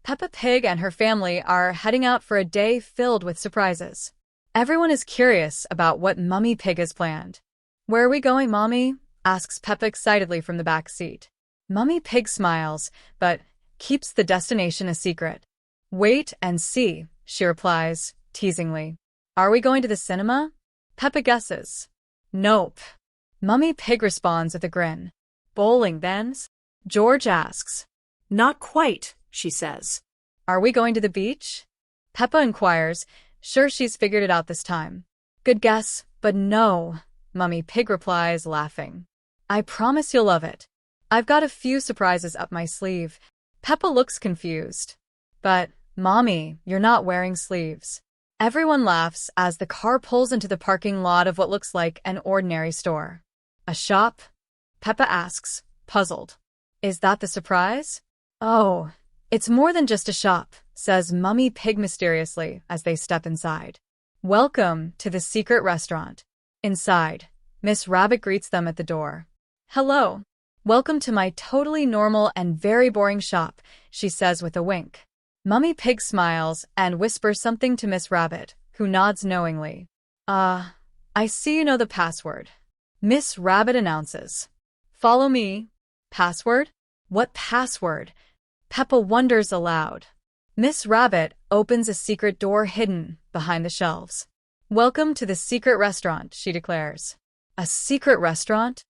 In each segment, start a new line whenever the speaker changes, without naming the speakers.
Peppa Pig and her family are heading out for a day filled with surprises. Everyone is curious about what Mummy Pig has planned. "Where are we going, Mommy?" asks Peppa excitedly from the back seat. Mummy Pig smiles, but keeps the destination a secret. "Wait and see," she replies, teasingly. "Are we going to the cinema?" Peppa guesses. "Nope." Mummy Pig responds with a grin. "Bowling, then?" George asks.
"Not quite," she says.
"Are we going to the beach?" Peppa inquires, sure she's figured it out this time. "Good guess, but no," Mummy Pig replies, laughing. "I promise you'll love it. I've got a few surprises up my sleeve." Peppa looks confused. "But, Mommy, you're not wearing sleeves." Everyone laughs as the car pulls into the parking lot of what looks like an ordinary store. "A shop?" Peppa asks, puzzled. "Is that the surprise?" "Oh, it's more than just a shop," says Mummy Pig mysteriously as they step inside. "Welcome to the secret restaurant." Inside, Miss Rabbit greets them at the door. "Hello. Welcome to my totally normal and very boring shop," she says with a wink. Mummy Pig smiles and whispers something to Miss Rabbit, who nods knowingly. I see you know the password," Miss Rabbit announces. "Follow me." "Password? What password?" Peppa wonders aloud. Miss Rabbit opens a secret door hidden behind the shelves. "Welcome to the secret restaurant," she declares. "A secret restaurant?"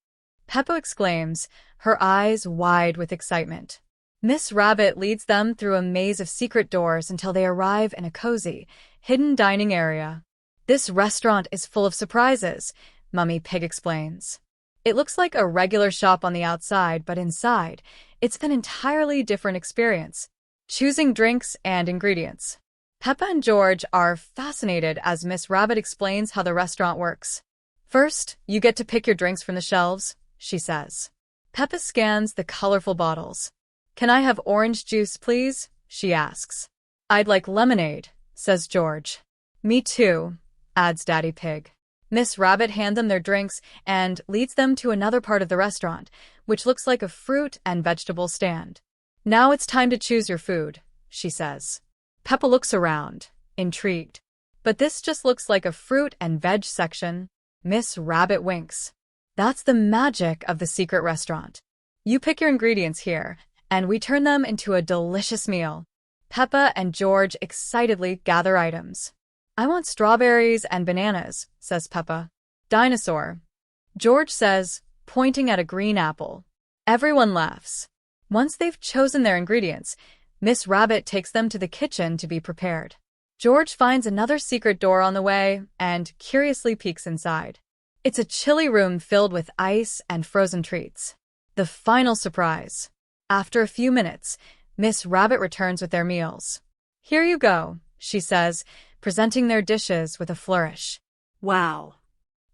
Peppa exclaims, her eyes wide with excitement. Miss Rabbit leads them through a maze of secret doors until they arrive in a cozy, hidden dining area. "This restaurant is full of surprises," Mummy Pig explains. "It looks like a regular shop on the outside, but inside, it's an entirely different experience, choosing drinks and ingredients." Peppa and George are fascinated as Miss Rabbit explains how the restaurant works. "First, you get to pick your drinks from the shelves," she says. Peppa scans the colorful bottles. "Can I have orange juice, please?" she asks. "I'd like lemonade," says George. "Me too," adds Daddy Pig. Miss Rabbit hands them their drinks and leads them to another part of the restaurant, which looks like a fruit and vegetable stand. "Now it's time to choose your food," she says. Peppa looks around, intrigued. "But this just looks like a fruit and veg section." Miss Rabbit winks. "That's the magic of the secret restaurant. You pick your ingredients here, and we turn them into a delicious meal." Peppa and George excitedly gather items. "I want strawberries and bananas," says Peppa. "Dinosaur," George says, pointing at a green apple. Everyone laughs. Once they've chosen their ingredients, Miss Rabbit takes them to the kitchen to be prepared. George finds another secret door on the way and curiously peeks inside. It's a chilly room filled with ice and frozen treats. The final surprise. After a few minutes, Miss Rabbit returns with their meals. "Here you go," she says, presenting their dishes with a flourish.
"Wow,"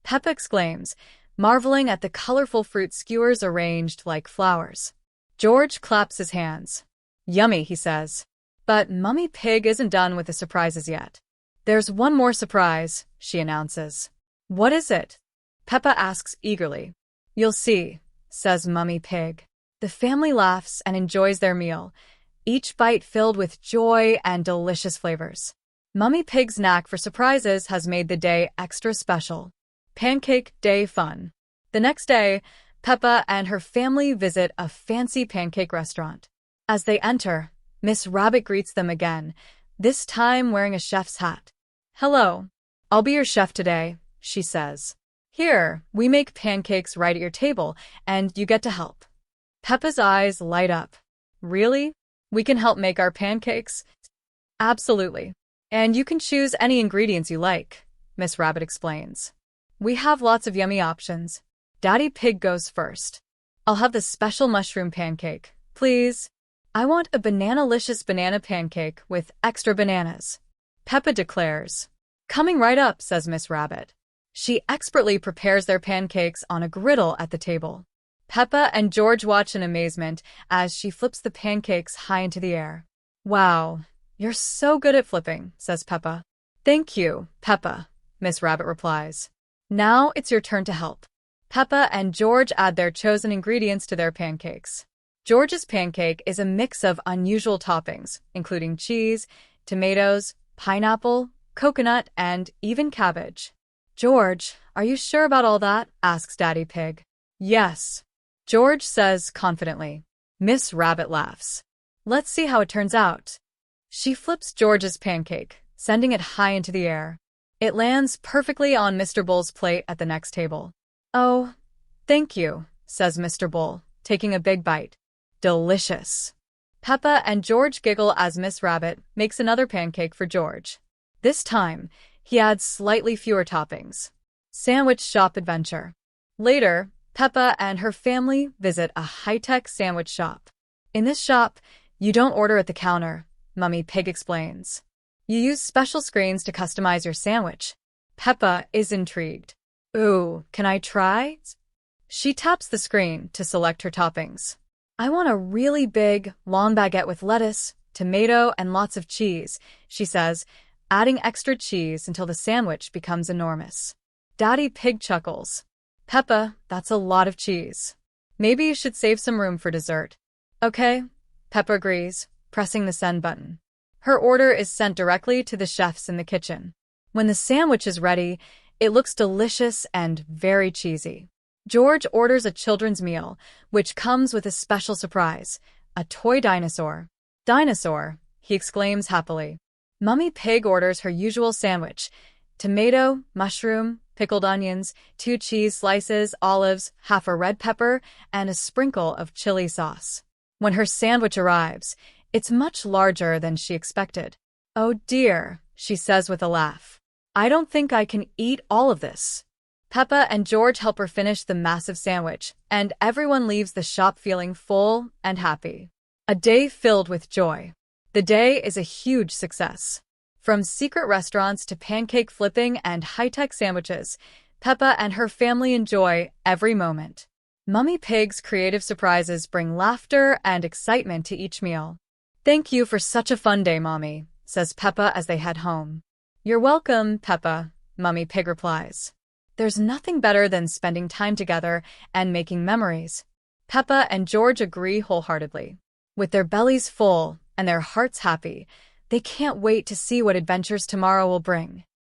Peppa exclaims, marveling at the colorful fruit skewers arranged like flowers. George claps his hands. "Yummy," he says. But Mummy Pig isn't done with the surprises yet. "There's one more surprise," she announces. "What is it?" Peppa asks eagerly. "You'll see," says Mummy Pig. The family laughs and enjoys their meal, each bite filled with joy and delicious flavors. Mummy Pig's knack for surprises has made the day extra special. Pancake Day fun. The next day, Peppa and her family visit a fancy pancake restaurant. As they enter, Miss Rabbit greets them again, this time wearing a chef's hat. "Hello. I'll be your chef today," she says. "Here, we make pancakes right at your table, and you get to help." Peppa's eyes light up. "Really? We can help make our pancakes?" "Absolutely. And you can choose any ingredients you like," Miss Rabbit explains. "We have lots of yummy options." Daddy Pig goes first. "I'll have the special mushroom pancake, please." "I want a banana-licious banana pancake with extra bananas," Peppa declares. "Coming right up," says Miss Rabbit. She expertly prepares their pancakes on a griddle at the table. Peppa and George watch in amazement as she flips the pancakes high into the air. "Wow, you're so good at flipping," says Peppa. "Thank you, Peppa," Miss Rabbit replies. "Now it's your turn to help." Peppa and George add their chosen ingredients to their pancakes. George's pancake is a mix of unusual toppings, including cheese, tomatoes, pineapple, coconut, and even cabbage. George, are you sure about all that? Asks Daddy Pig. Yes, George says confidently. Miss Rabbit laughs. Let's see how it turns out. She flips George's pancake, sending it high into the air. It lands perfectly on Mr. Bull's plate at the next table. Oh, thank you, says Mr. Bull, taking a big bite. Delicious. Peppa and George giggle as Miss Rabbit makes another pancake for George. This time, he adds slightly fewer toppings. Sandwich shop adventure. Later, Peppa and her family visit a high-tech sandwich shop. In this shop, you don't order at the counter, Mummy Pig explains. You use special screens to customize your sandwich. Peppa is intrigued. Ooh, can I try? She taps the screen to select her toppings. I want a really big, long baguette with lettuce, tomato, and lots of cheese, she says, adding extra cheese until the sandwich becomes enormous. Daddy Pig chuckles. Peppa, that's a lot of cheese. Maybe you should save some room for dessert. Okay, Peppa agrees, pressing the send button. Her order is sent directly to the chefs in the kitchen. When the sandwich is ready, it looks delicious and very cheesy. George orders a children's meal, which comes with a special surprise, a toy dinosaur. Dinosaur, he exclaims happily. Mummy Pig orders her usual sandwich, tomato, mushroom, pickled onions, 2 cheese slices, olives, half a red pepper, and a sprinkle of chili sauce. When her sandwich arrives, it's much larger than she expected. Oh dear, she says with a laugh. I don't think I can eat all of this. Peppa and George help her finish the massive sandwich, and everyone leaves the shop feeling full and happy. A day filled with joy. The day is a huge success. From secret restaurants to pancake flipping and high-tech sandwiches, Peppa and her family enjoy every moment. Mummy Pig's creative surprises bring laughter and excitement to each meal. Thank you for such a fun day, Mommy, says Peppa as they head home. You're welcome, Peppa, Mummy Pig replies. There's nothing better than spending time together and making memories. Peppa and George agree wholeheartedly. With their bellies full and their hearts happy, they can't wait to see what adventures tomorrow will bring.